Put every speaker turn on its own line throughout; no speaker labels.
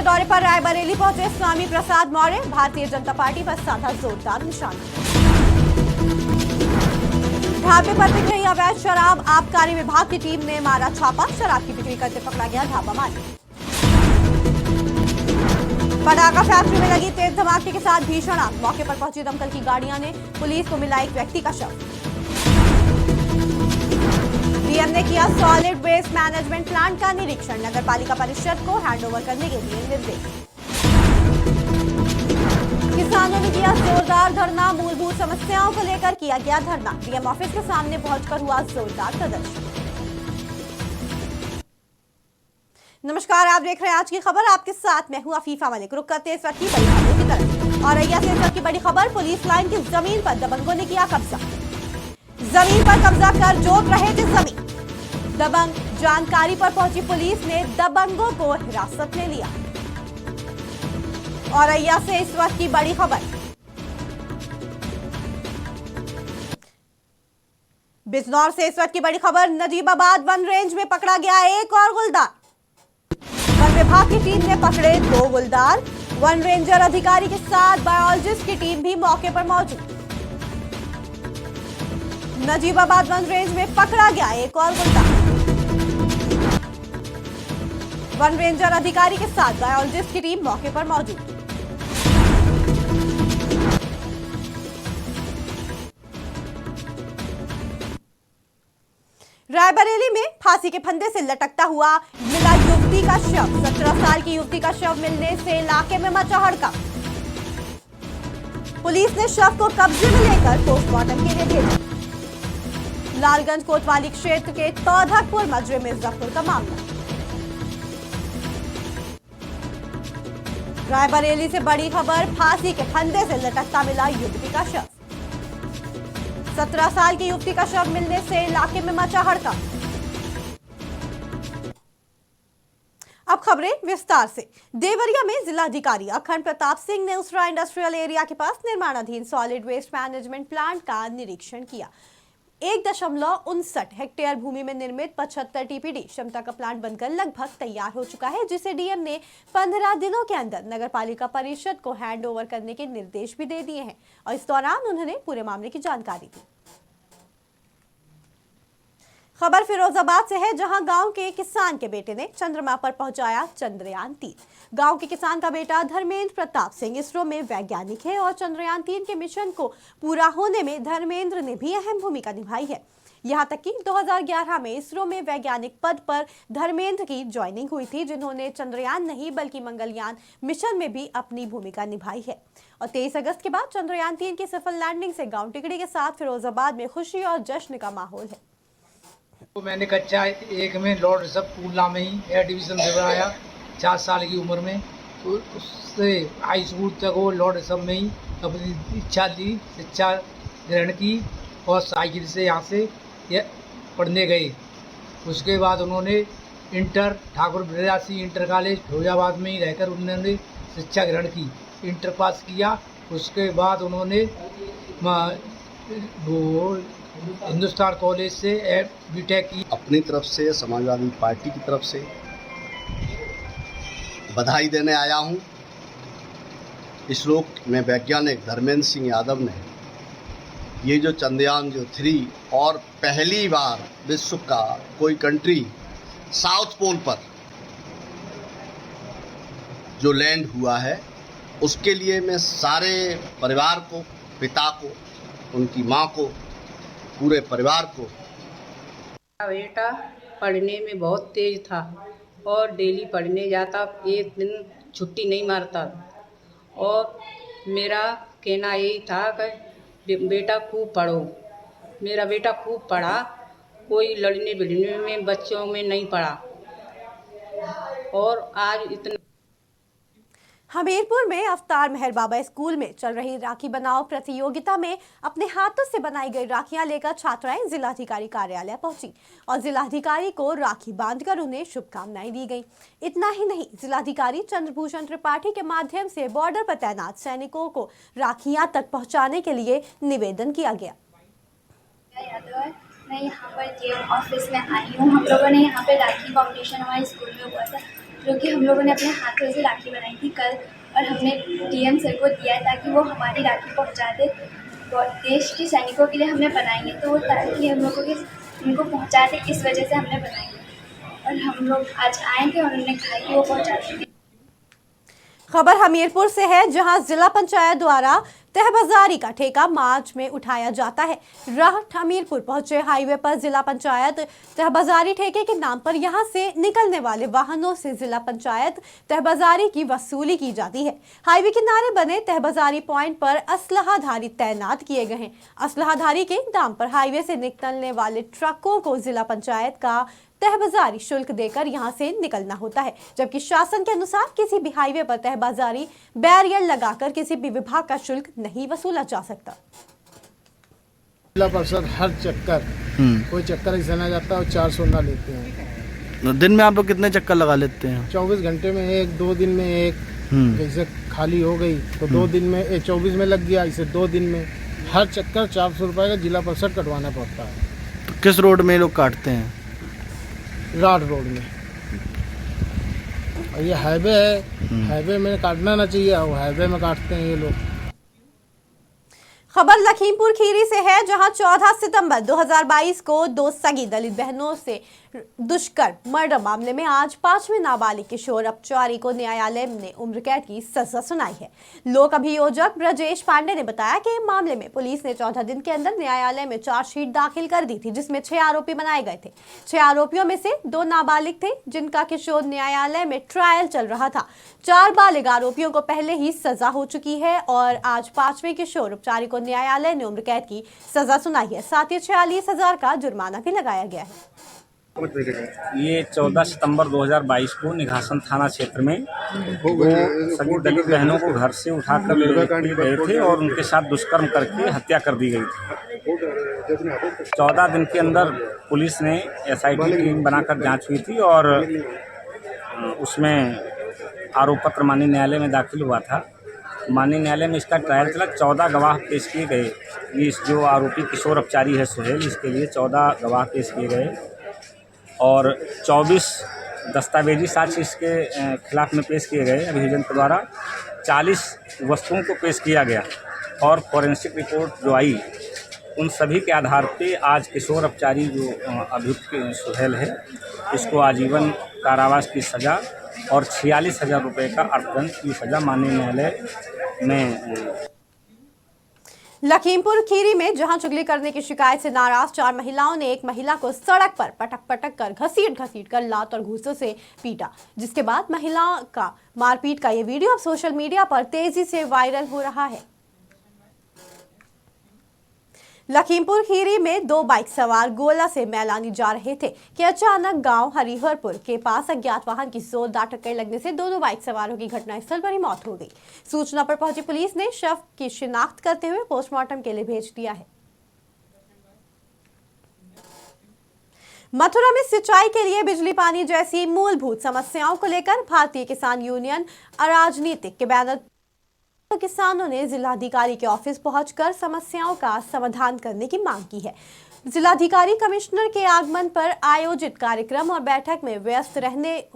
के दौरे पर रायबरेली पहुंचे स्वामी प्रसाद मौर्य। भारतीय जनता पार्टी पर साधा जोरदार निशाना। ढाबे पर बिक रही अवैध शराब, आबकारी विभाग की टीम ने मारा छापा। शराब की बिक्री करते पकड़ा गया ढाबा मालिक। पटाखा फैक्ट्री में लगी तेज धमाके के साथ भीषण आग। मौके पर पहुंची दमकल की गाड़ियां ने पुलिस को मिला एक व्यक्ति का शव। डीएम ने किया सॉलिड वेस्ट मैनेजमेंट प्लांट का निरीक्षण। नगर पालिका परिषद को हैंडओवर करने के दिए निर्देश। किसानों ने किया जोरदार धरना। मूलभूत समस्याओं को लेकर किया गया धरना। डीएम ऑफिस के सामने पहुंचकर हुआ जोरदार प्रदर्शन। नमस्कार, आप देख रहे हैं आज की खबर। आपके साथ मैं हूं अफीफा मलिक। रुक करते इस वक्त की बड़ी खबरों की तरफ। और अय्या से इस वक्त की बड़ी खबर, पुलिस लाइन की जमीन पर दबंगों ने किया कब्जा। जमीन पर कब्जा कर जोत रहे थे जमीन। दबंग जानकारी पर पहुंची पुलिस ने दबंगों को हिरासत में लिया। और अय्या से इस वक्त की बड़ी खबर, बिजनौर से इस वक्त की बड़ी खबर, नजीबाबाद वन रेंज में पकड़ा गया एक और गुलदार। वन विभाग की टीम ने पकड़े 2 गुलदार। वन रेंजर अधिकारी के साथ बायोलॉजिस्ट की टीम भी मौके पर मौजूद। नजीबाबाद वन रेंज में पकड़ा गया एक और गुलदार। वन रेंजर अधिकारी के साथ बायोलॉजिस्ट की टीम मौके पर मौजूद। रायबरेली में फांसी के फंदे से लटकता हुआ मिला युवती का शव। 17 साल की युवती का शव मिलने से इलाके में मचा हड़कंप। पुलिस ने शव को कब्जे में लेकर पोस्टमार्टम के लिए भेजा। लालगंज कोतवाली क्षेत्र के तौधकपुर मजरे मिर्जापुर का मामला। रायबरेली से बड़ी खबर, फांसी के फंदे से लटकता मिला युवती का शव। 17 साल की युवती का शव मिलने से इलाके में मचा हड़कंप। अब खबरें विस्तार से। देवरिया में जिलाधिकारी अखंड प्रताप सिंह ने उसरा इंडस्ट्रियल एरिया के पास निर्माणाधीन सॉलिड वेस्ट मैनेजमेंट प्लांट का निरीक्षण किया। 1.59 हेक्टेयर भूमि में निर्मित 75 टीपीडी क्षमता का प्लांट बनकर लगभग तैयार हो चुका है, जिसे डीएम ने 15 दिनों के अंदर नगर पालिका परिषद को हैंड ओवर करने के निर्देश भी दे दिए हैं। और इस दौरान उन्होंने पूरे मामले की जानकारी दी। खबर फिरोजाबाद से है, जहां गांव के किसान के बेटे ने चंद्रमा पर पहुंचाया चंद्रयान-3। गांव के किसान का बेटा धर्मेंद्र प्रताप सिंह इसरो में वैज्ञानिक है और चंद्रयान-3 के मिशन को पूरा होने में धर्मेंद्र ने भी अहम भूमिका निभाई है। यहां तक कि 2011 में इसरो में वैज्ञानिक पद पर धर्मेंद्र की ज्वाइनिंग हुई थी, जिन्होंने चंद्रयान नहीं बल्कि मंगलयान मिशन में भी अपनी भूमिका निभाई है। और 23 अगस्त के बाद चंद्रयान-3 की सफल लैंडिंग से गाँव टिकड़ी के साथ फिरोजाबाद में खुशी और जश्न का माहौल है।
तो मैंने कक्षा 1 में लॉर्ड ऋषभ पूर्णा में ही एयर डिवीज़न से बनाया 4 साल की उम्र में। तो उससे हाई स्कूल तक वो लॉर्ड ऋषभ में ही अपनी इच्छा दी, शिक्षा ग्रहण की और साइकिल से यहाँ से पढ़ने गए। उसके बाद उन्होंने inter Thakur brothers inter college Firozabad में ही रहकर उन्होंने शिक्षा ग्रहण की, इंटर पास किया। उसके बाद उन्होंने हिंदुस्तान कॉलेज से बीटेक की।
अपनी तरफ से समाजवादी पार्टी की तरफ से बधाई देने आया हूं। इसरो में वैज्ञानिक धर्मेंद्र सिंह यादव ने ये जो चंद्रयान 3 और पहली बार विश्व का कोई कंट्री साउथ पोल पर जो लैंड हुआ है, उसके लिए मैं सारे परिवार को, पिता को, उनकी माँ को, पूरे परिवार को।
बेटा पढ़ने में बहुत तेज था और डेली पढ़ने जाता, एक दिन छुट्टी नहीं मारता। और मेरा कहना यही था कि बेटा खूब पढ़ो। मेरा बेटा खूब पढ़ा, कोई लड़ने भिड़ने में बच्चों में नहीं पढ़ा और आज इतना।
हमीरपुर में अवतार मेहर बाबा स्कूल में चल रही राखी बनाओ प्रतियोगिता में अपने हाथों से बनाई गई राखियां लेकर छात्राएं जिलाधिकारी कार्यालय पहुंची और जिलाधिकारी को राखी बांधकर उन्हें शुभकामनाएं दी गईं। इतना ही नहीं, जिलाधिकारी चंद्रभूषण त्रिपाठी के माध्यम से बॉर्डर पर तैनात सैनिकों को राखियां तक पहुंचाने के लिए निवेदन किया गया।
मैं यहाँ पर जेएम ऑफिस में आई हूँ। हम लोगों ने यहाँ पे राखी कॉम्पिटिशन हमारे स्कूल में हुआ था, जो कि हम लोगों ने अपने हाथों से राखी बनाई थी कल, और हमने डीएम सर को दिया है ताकि वो हमारी राखी पहुंचा दे। देश के सैनिकों के लिए हमने बनाई है, तो वो ताकि हम लोगों के उनको पहुंचा दे, इस वजह से हमने बनाई है। और हम लोग आज आए थे और उन्होंने कहा कि वो पहुंचा देंगे।
खबर हमीरपुर से है, जहां जिला पंचायत द्वारा तहबाजारी का ठेका मार्च में उठाया जाता है। राह हमीरपुर पहुंचे हाईवे पर जिला पंचायत तहबाजारी ठेके के नाम पर यहां से निकलने वाले वाहनों से जिला पंचायत तहबाजारी की वसूली की जाती है। हाईवे किनारे बने तहबाजारी पॉइंट पर असलहाधारी तैनात किए गए हैं। असलहाधारी के नाम पर हाईवे से निकलने वाले ट्रकों को जिला पंचायत का तहबाजारी शुल्क देकर यहां से निकलना होता है, जबकि शासन के अनुसार किसी भी हाईवे पर तहबाजारी बैरियर लगाकर किसी भी विभाग का शुल्क नहीं वसूला जा सकता।
जिला परिषद हर चक्कर कोई चक्कर ऐसा ना जाता और 400 ना लेते हैं।
दिन में आप लोग कितने चक्कर लगा लेते हैं?
24 घंटे में एक, 2 दिन में एक। जैसे खाली हो गई तो 2 दिन में 24 में लग गया, इसे 2 दिन में। हर चक्कर 400 रुपये का जिला परिषद कटवाना पड़ता है।
तो किस रोड में लोग काटते हैं?
राड रोड में। और ये हाईवे है, हाईवे में काटना ना चाहिए, और हाईवे में काटते हैं ये लोग।
खबर लखीमपुर खीरी से है, जहां 14 सितंबर 2022 को 2 सगी दलित बहनों से दुष्कर्म मर्डर मामले में आज 5वें नाबालिग किशोर अपचारी को न्यायालय ने उम्र कैद की सजा सुनाई है। लोक अभियोजक ब्रजेश पांडे ने बताया कि मामले में पुलिस ने 14 दिन के अंदर न्यायालय में चार्जशीट दाखिल कर दी थी, जिसमें 6 आरोपी बनाए गए थे। 6 आरोपियों में से 2 नाबालिग थे, जिनका किशोर न्यायालय में ट्रायल चल रहा था। 4 बालिग आरोपियों को पहले ही सजा हो चुकी है और आज 5वें किशोर उपचारी को न्यायालय ने उम्र कैद की सजा सुनाई है। साथ ही 46,000 का जुर्माना भी लगाया गया है।
ये 14 सितंबर 2022 को निघासन थाना क्षेत्र में 2 सभी दलित बहनों को घर से उठाकर ले गए थे और उनके साथ दुष्कर्म करके हत्या कर दी गई थी। 14 दिन के अंदर पुलिस ने SIT टीम बनाकर जांच हुई थी और उसमें आरोप पत्र माननीय न्यायालय में दाखिल हुआ था। माननीय न्यायालय में इसका ट्रायल चला। 14 गवाह पेश किए गए। ये जो आरोपी किशोर अपचारी है सुहेल, इसके लिए 14 गवाह पेश किए गए और 24 दस्तावेजी साक्ष्य इसके खिलाफ में पेश किए गए अभियोजन के द्वारा। 40 वस्तुओं को पेश किया गया और फॉरेंसिक रिपोर्ट जो आई, उन सभी के आधार पे आज किशोर अपचारी जो अभियुक्त सुहेल है, इसको आजीवन कारावास की सज़ा और 46,000 रुपये का अर्थदंड की सज़ा माननीय न्यायालय में।
लखीमपुर खीरी में जहां चुगली करने की शिकायत से नाराज 4 महिलाओं ने एक महिला को सड़क पर पटक कर घसीट कर लात और घूंसों से पीटा, जिसके बाद महिला का मारपीट का ये वीडियो अब सोशल मीडिया पर तेजी से वायरल हो रहा है। लखीमपुर खीरी में 2 बाइक सवार गोला से मैलानी जा रहे थे कि अचानक गांव हरिहरपुर के पास अज्ञात वाहन की जोरदार टक्कर लगने से दोनों बाइक सवारों की घटनास्थल पर ही मौत हो गई। सूचना पर पहुंची पुलिस ने शव की शिनाख्त करते हुए पोस्टमार्टम के लिए भेज दिया है। मथुरा में सिंचाई के लिए बिजली पानी जैसी मूलभूत समस्याओं को लेकर भारतीय किसान यूनियन अराजनीतिक के बैनर तो किसानों ने जिलाधिकारी के ऑफिस पहुंचकर समस्याओं का समाधान करने की मांग की है। जिलाधिकारी कमिश्नर के आगमन पर आयोजित कार्यक्रम और बैठक में व्यस्त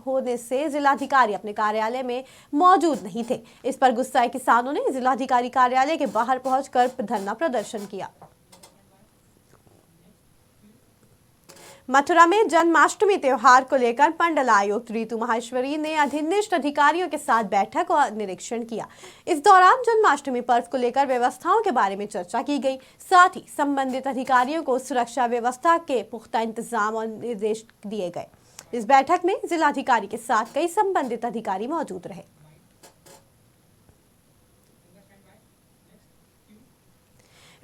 होने से जिलाधिकारी अपने कार्यालय में मौजूद नहीं थे। इस पर गुस्साए किसानों ने जिलाधिकारी कार्यालय के बाहर पहुंचकर धरना प्रदर्शन किया। मथुरा में जन्माष्टमी त्योहार को लेकर मंडल आयुक्त ऋतु माहेश्वरी ने अधीनस्थ अधिकारियों के साथ बैठक और निरीक्षण किया। इस दौरान जन्माष्टमी पर्व को लेकर व्यवस्थाओं के बारे में चर्चा की गई। साथ ही संबंधित अधिकारियों को सुरक्षा व्यवस्था के पुख्ता इंतजाम और निर्देश दिए गए। इस बैठक में जिलाधिकारी के साथ कई संबंधित अधिकारी मौजूद रहे।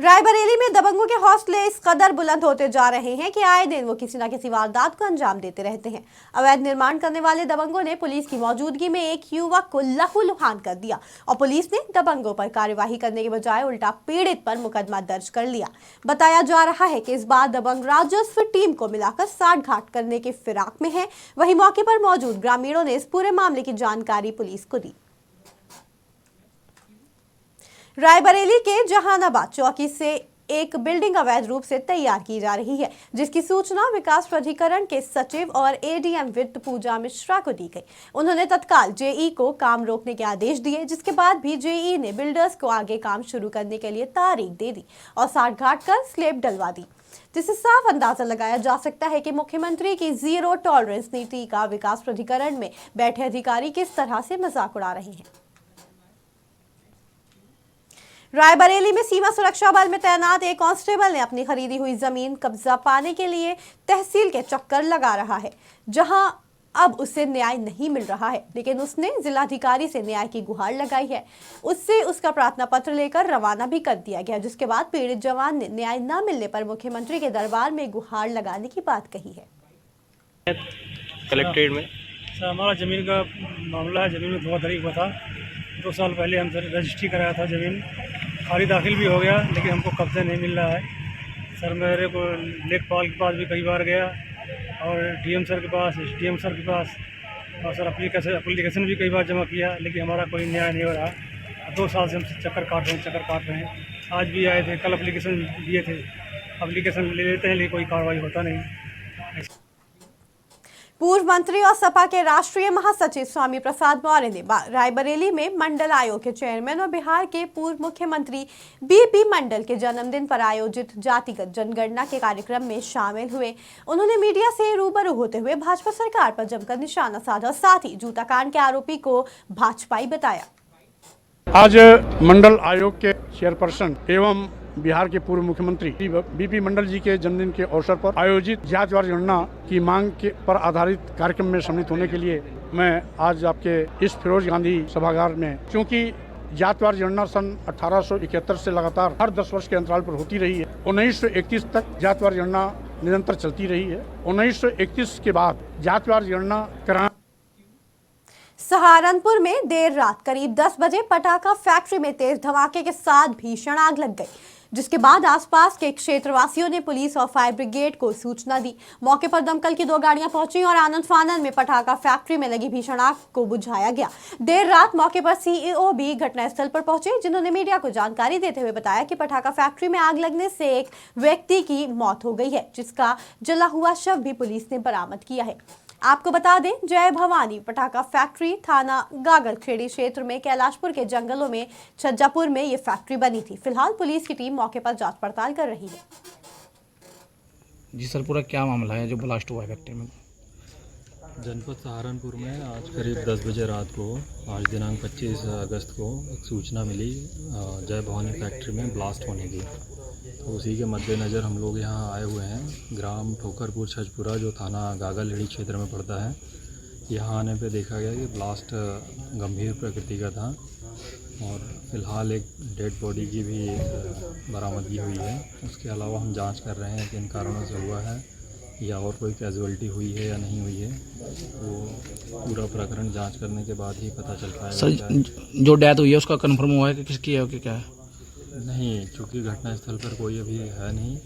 रायबरेली में दबंगों के हौसले इस कदर बुलंद होते जा रहे हैं कि आए दिन वो किसी न किसी वारदात को अंजाम देते रहते हैं। अवैध निर्माण करने वाले दबंगों ने पुलिस की मौजूदगी में एक युवक को लहूलुहान कर दिया और पुलिस ने दबंगों पर कार्यवाही करने के बजाय उल्टा पीड़ित पर मुकदमा दर्ज कर लिया। बताया जा रहा है कि इस बार दबंग राजस्व टीम को मिलाकर साठगांठ करने के फिराक में है। वहीं मौके पर मौजूद ग्रामीणों ने इस पूरे मामले की जानकारी पुलिस को दी। रायबरेली के जहानाबाद चौकी से एक बिल्डिंग अवैध रूप से तैयार की जा रही है, जिसकी सूचना विकास प्राधिकरण के सचिव और एडीएम वित्त पूजा मिश्रा को दी गई। उन्होंने तत्काल जेई को काम रोकने के आदेश दिए, जिसके बाद भी जेई ने बिल्डर्स को आगे काम शुरू करने के लिए तारीख दे दी और साठगांठ कर स्लैब डलवा दी, जिससे साफ अंदाजा लगाया जा सकता है कि मुख्यमंत्री की जीरो टॉलरेंस नीति का विकास प्राधिकरण में बैठे अधिकारी किस तरह से मजाक उड़ा रहे हैं। रायबरेली में सीमा सुरक्षा बल में तैनात एक कांस्टेबल ने अपनी खरीदी हुई जमीन कब्जा पाने के लिए तहसील के चक्कर लगा रहा है, जहां अब उसे न्याय नहीं मिल रहा है, लेकिन उसने जिलाधिकारी से न्याय की गुहार लगाई है। उससे उसका प्रार्थना पत्र लेकर रवाना भी कर दिया गया, जिसके बाद पीड़ित जवान ने न्याय न मिलने पर मुख्यमंत्री के दरबार में गुहार लगाने की बात कही है।
कलेक्ट्रेट में हमारा जमीन का मामला है। जमीन में धोखाधड़ी हुआ था। 2 साल पहले हम रजिस्ट्री कराया था, जमीन खाली दाखिल भी हो गया, लेकिन हमको कब्जा नहीं मिल रहा है। सर मेरे को लेखपाल के पास भी कई बार गया और डीएम सर के पास, एसडीएम सर के पास, और सर एप्लीकेशन भी कई बार जमा किया, लेकिन हमारा कोई न्याय नहीं हो रहा। 2 साल से हम चक्कर काट रहे हैं। आज भी आए थे, कल एप्लीकेशन दिए थे, एप्लीकेशन ले लेते हैं लेकिन कोई कार्रवाई होता नहीं।
पूर्व मंत्री और सपा के राष्ट्रीय महासचिव स्वामी प्रसाद मौर्य ने रायबरेली में मंडल आयोग के चेयरमैन और बिहार के पूर्व मुख्यमंत्री बीपी मंडल के जन्मदिन पर आयोजित जातिगत जनगणना के कार्यक्रम में शामिल हुए। उन्होंने मीडिया से रूबरू होते हुए भाजपा सरकार पर जमकर निशाना साधा, साथ ही जूता कांड के आरोपी को भाजपाई बताया।
आज मंडल आयोग के चेयरपर्सन एवं बिहार के पूर्व मुख्यमंत्री बीपी मंडल जी के जन्मदिन के अवसर पर आयोजित जातिवार जनगणना की मांग के पर आधारित कार्यक्रम में सम्मिलित होने के लिए मैं आज आपके इस फिरोज गांधी सभागार में, क्योंकि जातिवार जनगणना सन 1871 से लगातार हर 10 वर्ष के अंतराल पर होती रही है। 1931 तक जातिवार जनगणना निरंतर चलती रही है। 1931 के बाद जातिवार जनगणना कराना।
सहारनपुर में देर रात करीब 10 बजे पटाखा फैक्ट्री में तेज धमाके के साथ भीषण आग लग गई, जिसके बाद आसपास के क्षेत्रवासियों ने पुलिस और फायर ब्रिगेड को सूचना दी। मौके पर दमकल की 2 गाड़ियां पहुंची और आनंद फानंद में पटाखा फैक्ट्री में लगी भीषण आग को बुझाया गया। देर रात मौके पर सीईओ भी घटनास्थल पर पहुंचे, जिन्होंने मीडिया को जानकारी देते हुए बताया कि पटाखा फैक्ट्री में आग लगने से एक व्यक्ति की मौत हो गई है, जिसका जला हुआ शव भी पुलिस ने बरामद किया है। आपको बता दें, जय भवानी पटाखा फैक्ट्री थाना गागलखेड़ी क्षेत्र में कैलाशपुर के जंगलों में छज्जापुर में ये फैक्ट्री बनी थी। फिलहाल पुलिस की टीम मौके पर जांच पड़ताल कर रही है।
जी सर, पूरा क्या मामला है जो ब्लास्ट हुआ है फैक्ट्री में?
जनपद सहारनपुर में आज करीब 10 बजे रात को, आज दिनांक 25 अगस्त को एक सूचना मिली जय भवानी फैक्ट्री में ब्लास्ट होने की। तो उसी के मद्देनज़र हम लोग यहाँ आए हुए हैं। ग्राम ठोकरपुर छजपुरा जो थाना गागलहेड़ी क्षेत्र में पड़ता है, यहाँ आने पे देखा गया कि ब्लास्ट गंभीर प्रकृति का था और फिलहाल एक डेड बॉडी की भी बरामदगी हुई है। उसके अलावा हम जांच कर रहे हैं कि इन कारणों से हुआ है या और कोई कैजुअलिटी हुई है या नहीं हुई है। तो पूरा प्रकरण जांच करने के बाद ही पता चल पाएगा।
सर, जो डेथ हुई है उसका कंफर्म हुआ है कि किसकी है कि क्या है?
नहीं, चूँकि घटनास्थल पर कोई अभी है नहीं,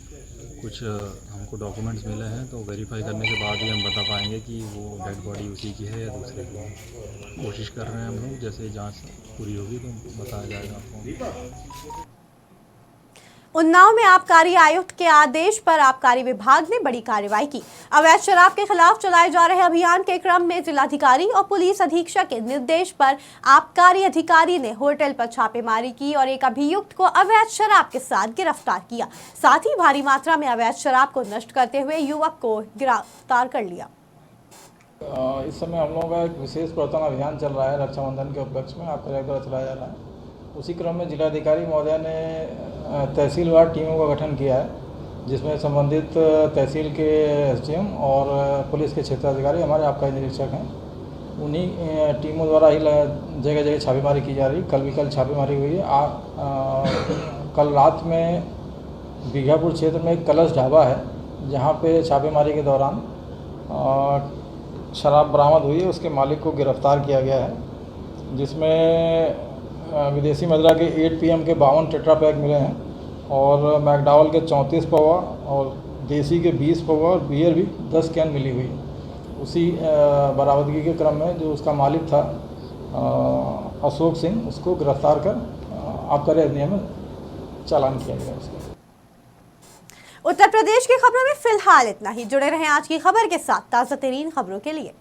कुछ हमको डॉक्यूमेंट्स मिले हैं, तो वेरीफाई करने के बाद ही हम बता पाएंगे कि वो डेड बॉडी उसी की है या दूसरे की। कोशिश कर रहे हैं हम लोग, जैसे जांच पूरी होगी तो बताया जाएगा आपको।
उन्नाव में आबकारी आयुक्त के आदेश पर आबकारी विभाग ने बड़ी कार्रवाई की। अवैध शराब के खिलाफ चलाए जा रहे अभियान के क्रम में जिलाधिकारी और पुलिस अधीक्षक के निर्देश पर आबकारी अधिकारी ने होटल पर छापेमारी की और एक अभियुक्त को अवैध शराब के साथ गिरफ्तार किया। साथ ही भारी मात्रा में अवैध शराब को नष्ट करते हुए युवक को गिरफ्तार कर लिया।
इस समय हम लोगों का एक विशेष प्रवर्तन अभियान चल रहा है, रक्षाबंधन के उपलक्ष्य में आबकारी द्वारा चलाया जा रहा है। उसी क्रम में जिलाधिकारी महोदय ने तहसीलवार टीमों का गठन किया है, जिसमें संबंधित तहसील के एसडीएम और पुलिस के क्षेत्राधिकारी हमारे आबकारी निरीक्षक हैं। उन्हीं टीमों द्वारा ही जगह जगह छापेमारी की जा रही। कल छापेमारी हुई है। कल रात में बीघापुर क्षेत्र में एक कलश ढाबा है, जहाँ पे छापेमारी के दौरान शराब बरामद हुई है। उसके मालिक को गिरफ्तार किया गया है, जिसमें विदेशी मदिरा के 8 PM के 52 टेट्रा पैक मिले हैं और मैकडॉवेल के 34 पवा और देसी के 20 पवा और बियर भी 10 कैन मिली हुई। उसी बरामदगी के क्रम में जो उसका मालिक था अशोक सिंह, उसको गिरफ्तार कर आबकारी अधिनियम में चालान किया गया उसका।
उत्तर प्रदेश की खबरों में फिलहाल इतना ही। जुड़े रहें आज की खबर के साथ ताज़ा तरीन खबरों के लिए।